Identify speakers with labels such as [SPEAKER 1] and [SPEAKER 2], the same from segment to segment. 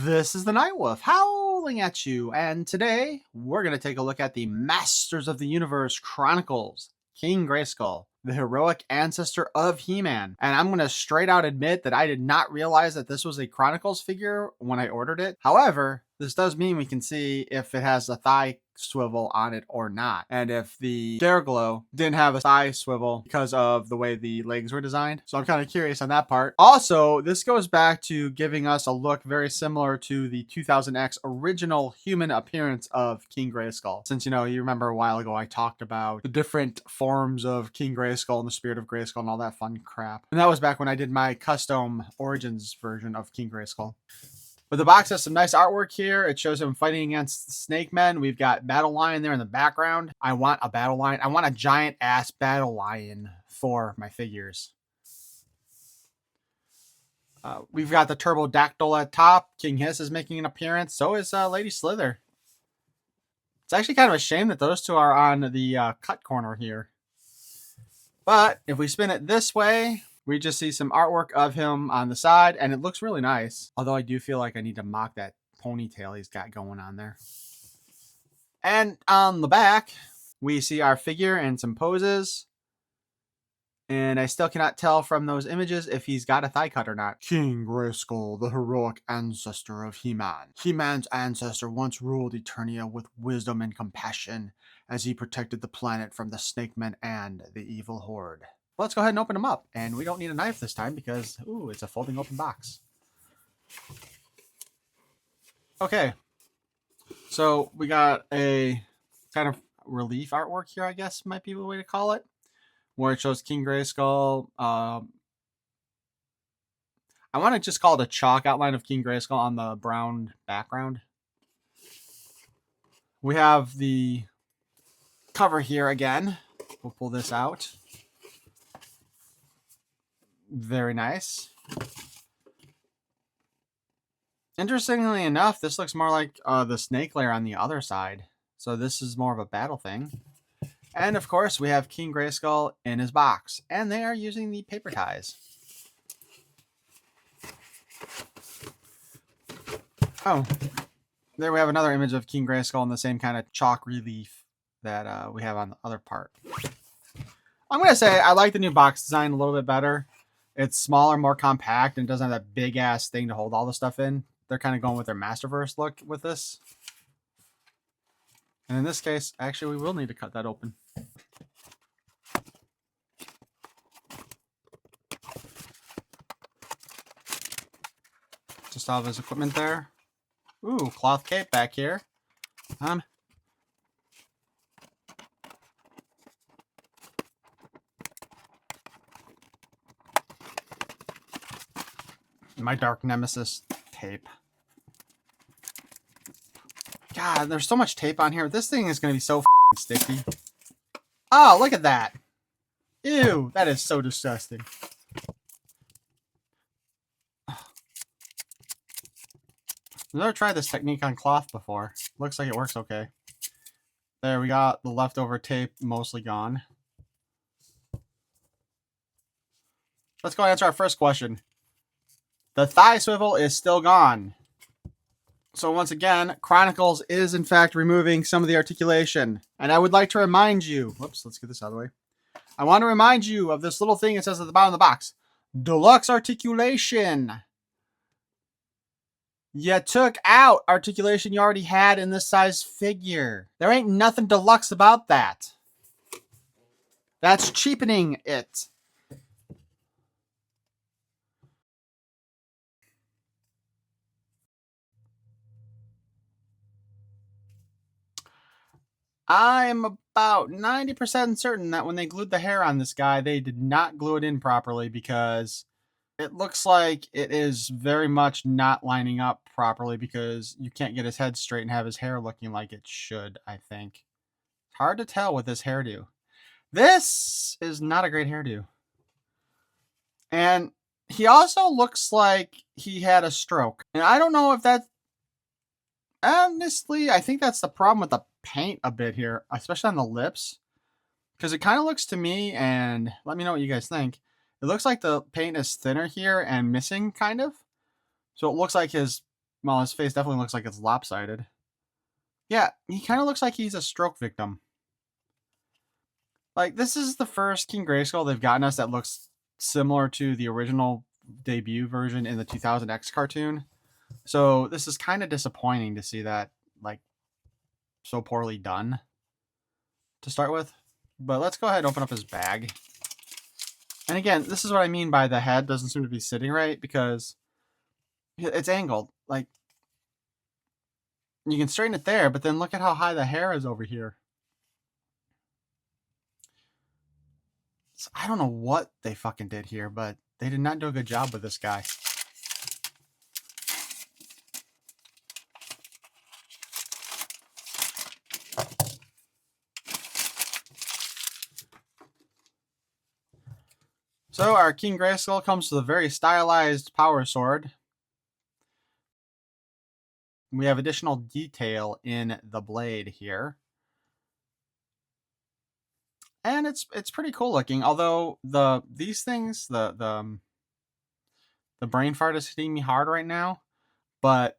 [SPEAKER 1] This is the Night Wolf howling at you, and today we're going to take a look at the Masters of the Universe Chronicles, King Grayskull, the heroic ancestor of He-Man. And I'm going to straight out admit that I did not realize that this was a Chronicles figure when I ordered it. However, this does mean we can see if it has a thigh swivel on it or not. And if the Glow didn't have a thigh swivel because of the way the legs were designed. So I'm kind of curious on that part. Also, this goes back to giving us a look very similar to the 2000X original human appearance of King Grayskull. Since, you remember a while ago I talked about the different forms of King Grayskull and the spirit of Grayskull and all that fun crap. And that was back when I did my custom Origins version of King Grayskull. But the box has some nice artwork here. It shows him fighting against Snake Men. We've got Battle Lion there in the background. I want a Battle Lion. I want a giant ass Battle Lion for my figures. We've got the Turbodactyl at top. King Hiss is making an appearance. So is Lady Slither. It's actually kind of a shame that those two are on the cut corner here. But if we spin it this way, we just see some artwork of him on the side, and it looks really nice. Although I do feel like I need to mock that ponytail he's got going on there. And on the back, we see our figure and some poses. And I still cannot tell from those images if he's got a thigh cut or not. King Grayskull, the heroic ancestor of He-Man. He-Man's ancestor once ruled Eternia with wisdom and compassion as he protected the planet from the Snake Men and the evil horde. Let's go ahead and open them up. And we don't need a knife this time because, ooh, it's a folding open box. Okay. So we got a kind of relief artwork here, I guess might be the way to call it. Where it shows King Grayskull. I want to just call it a chalk outline of King Grayskull on the brown background. We have the cover here again. We'll pull this out. Very nice. Interestingly enough, this looks more like the snake layer on the other side. So this is more of a battle thing. And of course, we have King Grayskull in his box. And they are using the paper ties. Oh, there we have another image of King Grayskull in the same kind of chalk relief that we have on the other part. I'm going to say I like the new box design a little bit better. It's smaller, more compact, and doesn't have that big-ass thing to hold all the stuff in. They're kind of going with their Masterverse look with this. And in this case, actually, we will need to cut that open. Just all of his equipment there. Ooh, cloth cape back here. My Dark Nemesis tape. God, there's so much tape on here. This thing is going to be so sticky. Oh, look at that. Ew, that is so disgusting. I've never tried this technique on cloth before. Looks like it works okay. There, we got the leftover tape mostly gone. Let's go answer our first question. The thigh swivel is still gone. So once again, Chronicles is in fact removing some of the articulation. And I would like to remind you, whoops, let's get this out of the way. I want to remind you of this little thing it says at the bottom of the box. Deluxe articulation. You took out articulation you already had in this size figure. There ain't nothing deluxe about that. That's cheapening it. I'm about 90% certain that when they glued the hair on this guy, they did not glue it in properly because it looks like it is very much not lining up properly because you can't get his head straight and have his hair looking like it should, I think. Hard to tell with this hairdo. This is not a great hairdo. And he also looks like he had a stroke. And I don't know if that... Honestly, I think that's the problem with the paint a bit here, especially on the lips. Because it kind of looks to me, and let me know what you guys think, it looks like the paint is thinner here and missing, kind of. So it looks like his Well, his face definitely looks like it's lopsided. Yeah, he kind of looks like he's a stroke victim. Like, this is the first King Grayskull they've gotten us that looks similar to the original debut version in the 2000X cartoon. So this is kind of disappointing to see that, like, so poorly done to start with. But let's go ahead and open up his bag. And again, this is what I mean by the head doesn't seem to be sitting right, because it's angled. Like, you can straighten it there, but then look at how high the hair is over here. So I don't know what they fucking did here, but they did not do a good job with this guy. So our King Grayskull comes with a very stylized power sword. We have additional detail in the blade here. And it's pretty cool looking, although these things, the brain fart is hitting me hard right now, but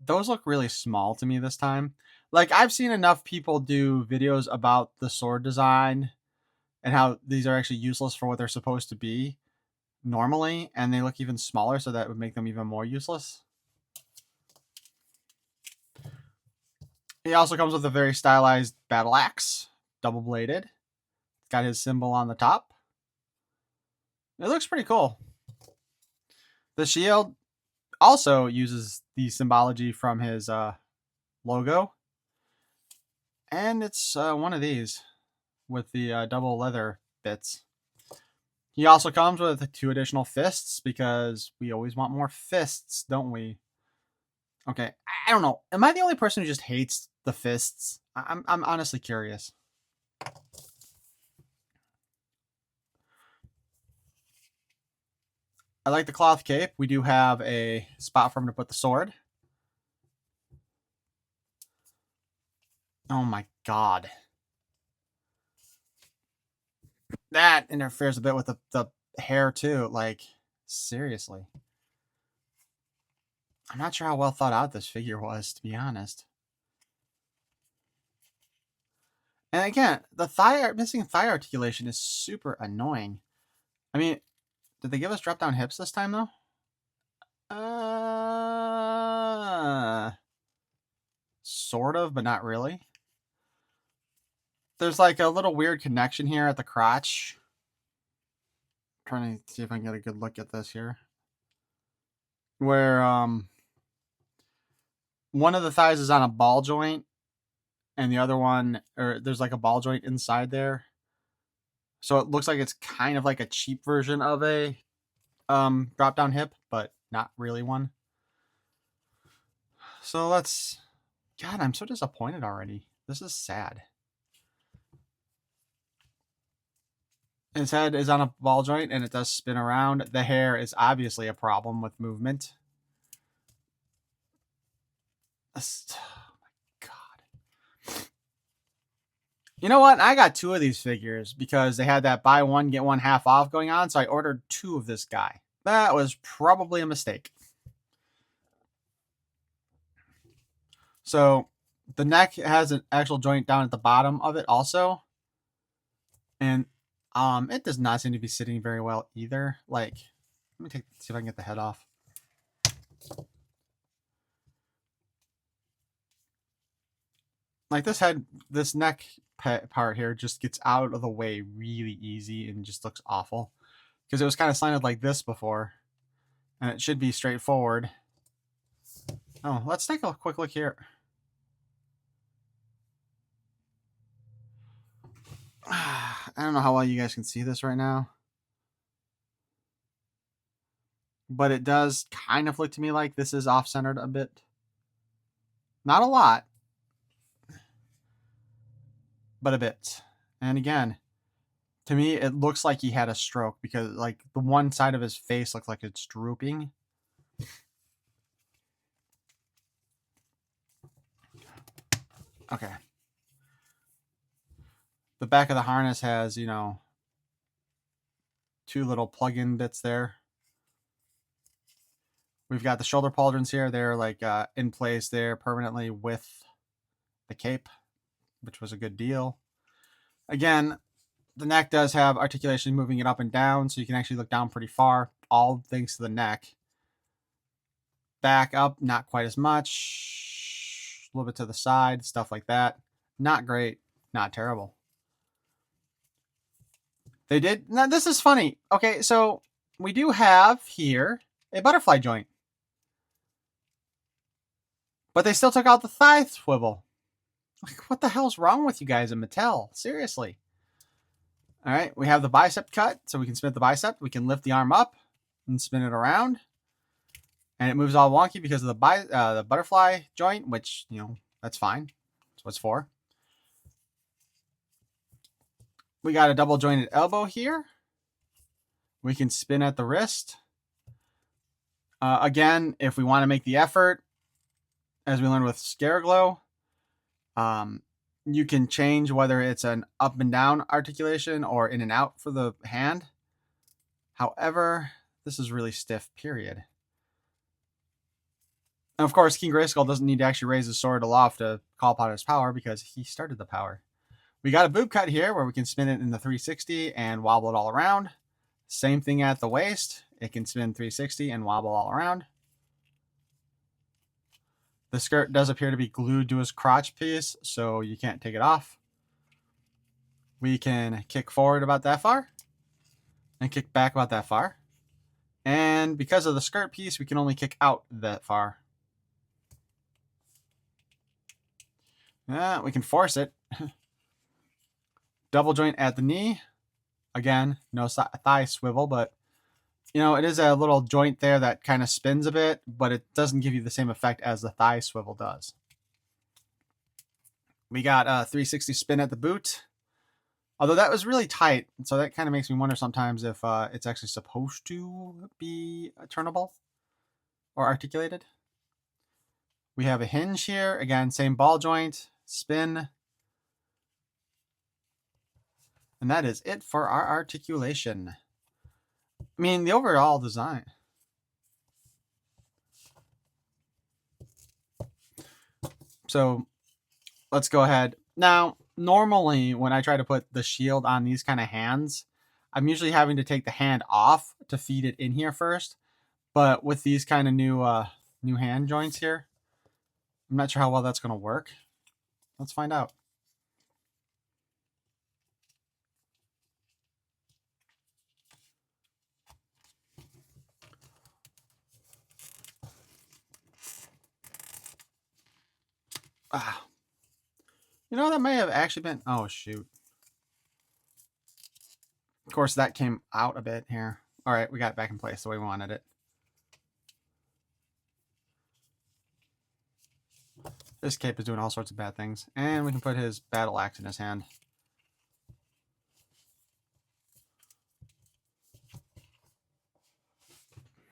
[SPEAKER 1] those look really small to me this time. Like, I've seen enough people do videos about the sword design and how these are actually useless for what they're supposed to be normally, and they look even smaller, so that would make them even more useless. He also comes with a very stylized battle axe, double-bladed. It's got his symbol on the top. It looks pretty cool. The shield also uses the symbology from his logo. And it's one of these with the double leather bits. He also comes with 2 additional fists, because we always want more fists, don't we? Okay, I don't know. Am I the only person who just hates the fists? I'm honestly curious. I like the cloth cape. We do have a spot for him to put the sword. Oh my god. That interferes a bit with the hair too. Like, seriously. I'm not sure how well thought out this figure was, to be honest. And again, the missing thigh articulation is super annoying. I mean, did they give us drop down hips this time though? Sort of, but not really. There's like a little weird connection here at the crotch. I'm trying to see if I can get a good look at this here. Where one of the thighs is on a ball joint, and the other one, or there's like a ball joint inside there. So it looks like it's kind of like a cheap version of a drop down hip, but not really one. So let's... God, I'm so disappointed already. This is sad. His head is on a ball joint and it does spin around. The hair is obviously a problem with movement. Oh my god. You know what? I got 2 of these figures because they had that buy one, get one half off going on, so I ordered 2 of this guy. That was probably a mistake. So the neck has an actual joint down at the bottom of it also. And it does not seem to be sitting very well either. Like, let me see if I can get the head off. Like, this neck part here just gets out of the way really easy and just looks awful. Because it was kind of slanted like this before. And it should be straightforward. Oh, let's take a quick look here. I don't know how well you guys can see this right now. But it does kind of look to me like this is off-centered a bit. Not a lot, but a bit. And again, to me, it looks like he had a stroke, because like the one side of his face looks like it's drooping. Okay. The back of the harness has, 2 little plug-in bits there. We've got the shoulder pauldrons here. They're like in place there permanently with the cape, which was a good deal. Again, the neck does have articulation moving it up and down, so you can actually look down pretty far, all thanks to the neck. Back up, not quite as much. A little bit to the side, stuff like that. Not great, not terrible. They did. Now, this is funny. Okay, so we do have here a butterfly joint. But they still took out the thigh swivel. Like, what the hell's wrong with you guys in Mattel? Seriously. All right, we have the bicep cut, so we can spin the bicep. We can lift the arm up and spin it around. And it moves all wonky because of the butterfly joint, which, you know, that's fine. That's what it's for. We got a double jointed elbow here. We can spin at the wrist. Again, if we want to make the effort, as we learned with Scareglow, you can change whether it's an up and down articulation or in and out for the hand. However, this is really stiff, period. And of course, King Grayskull doesn't need to actually raise his sword aloft to call upon his power because he started the power. We got a boob cut here where we can spin it in the 360 and wobble it all around. Same thing at the waist. It can spin 360 and wobble all around. The skirt does appear to be glued to his crotch piece, so you can't take it off. We can kick forward about that far and kick back about that far. And because of the skirt piece, we can only kick out that far. We can force it. Double joint at the knee. Again, no thigh swivel, but you know, it is a little joint there that kind of spins a bit, but it doesn't give you the same effect as the thigh swivel does. We got a 360 spin at the boot, although that was really tight, so that kind of makes me wonder sometimes if it's actually supposed to be turnable or articulated. We have a hinge here. Again, same ball joint, spin. And that is it for our articulation. I mean, the overall design. So let's go ahead. Now, normally when I try to put the shield on these kind of hands, I'm usually having to take the hand off to feed it in here first. But with these kind of new hand joints here, I'm not sure how well that's going to work. Let's find out. You know, that may have actually been... Oh, shoot. Of course, that came out a bit here. All right, we got it back in place the way we wanted it. This cape is doing all sorts of bad things. And we can put his battle axe in his hand.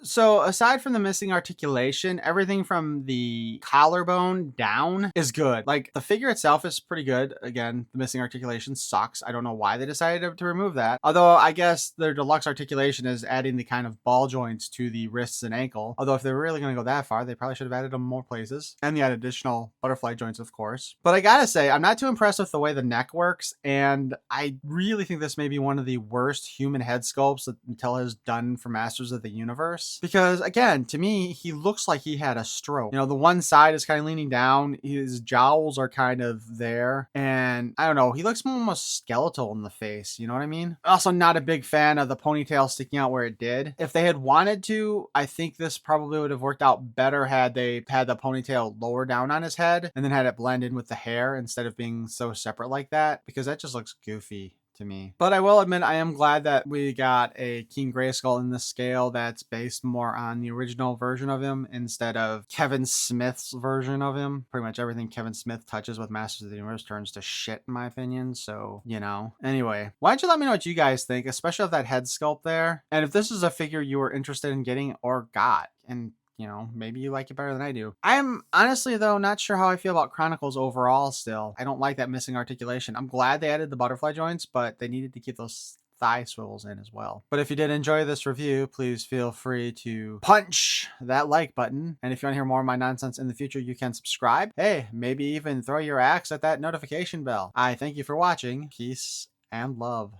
[SPEAKER 1] So aside from the missing articulation, everything from the collarbone down is good. Like, the figure itself is pretty good. Again, the missing articulation sucks. I don't know why they decided to remove that. Although I guess their deluxe articulation is adding the kind of ball joints to the wrists and ankle. Although if they're really going to go that far, they probably should have added them more places. And the additional butterfly joints, of course. But I gotta say, I'm not too impressed with the way the neck works. And I really think this may be one of the worst human head sculpts that Mattel has done for Masters of the Universe. Because again, to me, he looks like he had a stroke. You know, the one side is kind of leaning down, his jowls are kind of there, and I don't know, he looks almost skeletal in the face, you know what I mean? Also not a big fan of the ponytail sticking out where it did. If they had wanted to, I think this probably would have worked out better had they had the ponytail lower down on his head and then had it blend in with the hair instead of being so separate like that, because that just looks goofy to me. But I will admit, I am glad that we got a King Grayskull in this scale that's based more on the original version of him instead of Kevin Smith's version of him. Pretty much everything Kevin Smith touches with Masters of the Universe turns to shit, in my opinion. So, you know. Anyway, why don't you let me know what you guys think, especially of that head sculpt there. And if this is a figure you were interested in getting or got. And you know, maybe you like it better than I do. I'm honestly, though, not sure how I feel about Chronicles overall still. I don't like that missing articulation. I'm glad they added the butterfly joints, but they needed to keep those thigh swivels in as well. But if you did enjoy this review, please feel free to punch that like button. And if you want to hear more of my nonsense in the future, you can subscribe. Hey, maybe even throw your axe at that notification bell. I thank you for watching. Peace and love.